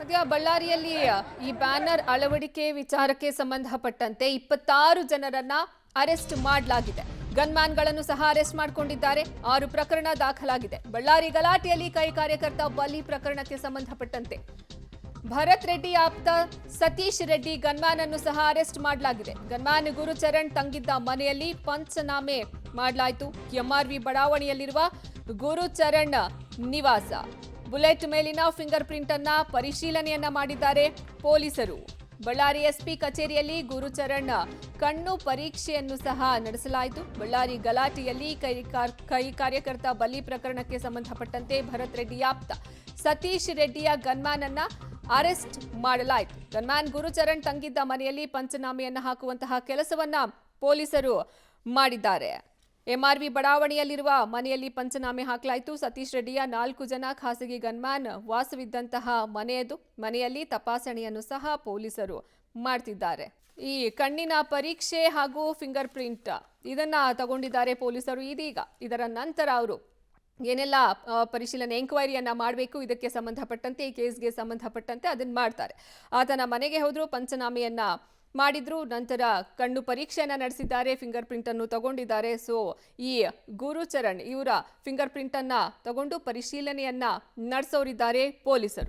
ಸದ್ಯ ಬಳ್ಳಾರಿಯಲ್ಲಿ ಈ ಬ್ಯಾನರ್ ಅಳವಡಿಕೆ ವಿಚಾರಕ್ಕೆ ಸಂಬಂಧಪಟ್ಟಂತೆ 26 ಜನರನ್ನ ಅರೆಸ್ಟ್ ಮಾಡಲಾಗಿದೆ. ಗನ್ಮ್ಯಾನ್ಗಳನ್ನು ಸಹ ಅರೆಸ್ಟ್ ಮಾಡಿಕೊಂಡಿದ್ದಾರೆ. 6 ಪ್ರಕರಣ ದಾಖಲಾಗಿದೆ. ಬಳ್ಳಾರಿ ಗಲಾಟೆಯಲ್ಲಿ ಕೈ ಕಾರ್ಯಕರ್ತ ಬಲಿ ಪ್ರಕರಣಕ್ಕೆ ಸಂಬಂಧಪಟ್ಟಂತೆ ಭರತ್ ರೆಡ್ಡಿ ಆಪ್ತ ಸತೀಶ್ ರೆಡ್ಡಿ ಗನ್ಮ್ಯಾನ್ ಅನ್ನು ಸಹ ಅರೆಸ್ಟ್ ಮಾಡಲಾಗಿದೆ. ಗನ್ಮ್ಯಾನ್ ಗುರುಚರಣ್ ತಂಗಿದ್ದ ಮನೆಯಲ್ಲಿ ಪಂಚನಾಮೆ ಮಾಡಲಾಯಿತು. ಎಂಆರ್ವಿ ಬಡಾವಣೆಯಲ್ಲಿರುವ ಗುರುಚರಣ್ ನಿವಾಸ. ಬುಲೆಟ್ ಮೇಲಿನ ಫಿಂಗರ್ ಪ್ರಿಂಟ್ ಅನ್ನ ಪರಿಶೀಲನೆಯನ್ನ ಮಾಡಿದ್ದಾರೆ ಪೊಲೀಸರು. ಬಳ್ಳಾರಿ ಎಸ್ಪಿ ಕಚೇರಿಯಲ್ಲಿ ಗುರುಚರಣ್ ಕಣ್ಣು ಪರೀಕ್ಷೆಯನ್ನು ಸಹ ನಡೆಸಲಾಯಿತು. ಬಳ್ಳಾರಿ ಗಲಾಟೆಯಲ್ಲಿ ಕೈ ಕಾರ್ಯಕರ್ತ ಬಲಿ ಪ್ರಕರಣಕ್ಕೆ ಸಂಬಂಧಪಟ್ಟಂತೆ ಭರತ್ ರೆಡ್ಡಿ ಆಪ್ತ ಸತೀಶ್ ರೆಡ್ಡಿಯ ಗನ್ಮ್ಯಾನ್ ಅನ್ನ ಅರೆಸ್ಟ್ ಮಾಡಲಾಯಿತು. ಗನ್ಮ್ಯಾನ್ ಗುರುಚರಣ್ ತಂಗಿದ್ದ ಮನೆಯಲ್ಲಿ ಪಂಚನಾಮೆಯನ್ನ ಹಾಕುವಂತಹ ಕೆಲಸವನ್ನ ಪೊಲೀಸರು ಮಾಡಿದ್ದಾರೆ. ಎಂಆರ್ವಿ ಬಡಾವಣೆಯಲ್ಲಿರುವ ಮನೆಯಲ್ಲಿ ಪಂಚನಾಮೆ ಹಾಕಲಾಯಿತು. ಸತೀಶ್ ರೆಡ್ಡಿಯ 4 ಜನ ಖಾಸಗಿ ಗನ್ಮ್ಯಾನ್ ವಾಸವಿದ್ದಂತಹ ಮನೆಯದು. ಮನೆಯಲ್ಲಿ ತಪಾಸಣೆಯನ್ನು ಸಹ ಪೊಲೀಸರು ಮಾಡ್ತಿದ್ದಾರೆ. ಈ ಕಣ್ಣಿನ ಪರೀಕ್ಷೆ ಹಾಗೂ ಫಿಂಗರ್ ಪ್ರಿಂಟ್ ಇದನ್ನ ತಗೊಂಡಿದ್ದಾರೆ ಪೊಲೀಸರು. ಇದೀಗ ಇದರ ನಂತರ ಅವರು ಏನೆಲ್ಲ ಪರಿಶೀಲನೆ ಎಂಕ್ವೈರಿಯನ್ನ ಮಾಡಬೇಕು ಇದಕ್ಕೆ ಸಂಬಂಧಪಟ್ಟಂತೆ ಈ ಕೇಸ್ಗೆ ಸಂಬಂಧಪಟ್ಟಂತೆ ಅದನ್ನ ಮಾಡ್ತಾರೆ. ಆತನ ಮನೆಗೆ ಹೋದ್ರು, ಪಂಚನಾಮೆಯನ್ನ ಮಾಡಿದ್ರು, ನಂತರ ಕಣ್ಣು ಪರೀಕ್ಷೆಯನ್ನ ನಡೆಸಿದ್ದಾರೆ, ಫಿಂಗರ್ ಪ್ರಿಂಟ್ ಅನ್ನು ತಗೊಂಡಿದ್ದಾರೆ. ಸೊ ಈ ಗುರುಚರಣ್ ಇವರ ಫಿಂಗರ್ ಪ್ರಿಂಟ್ ಅನ್ನ ತಗೊಂಡು ಪರಿಶೀಲನೆಯನ್ನ ನಡೆಸೋರಿದ್ದಾರೆ ಪೊಲೀಸರು.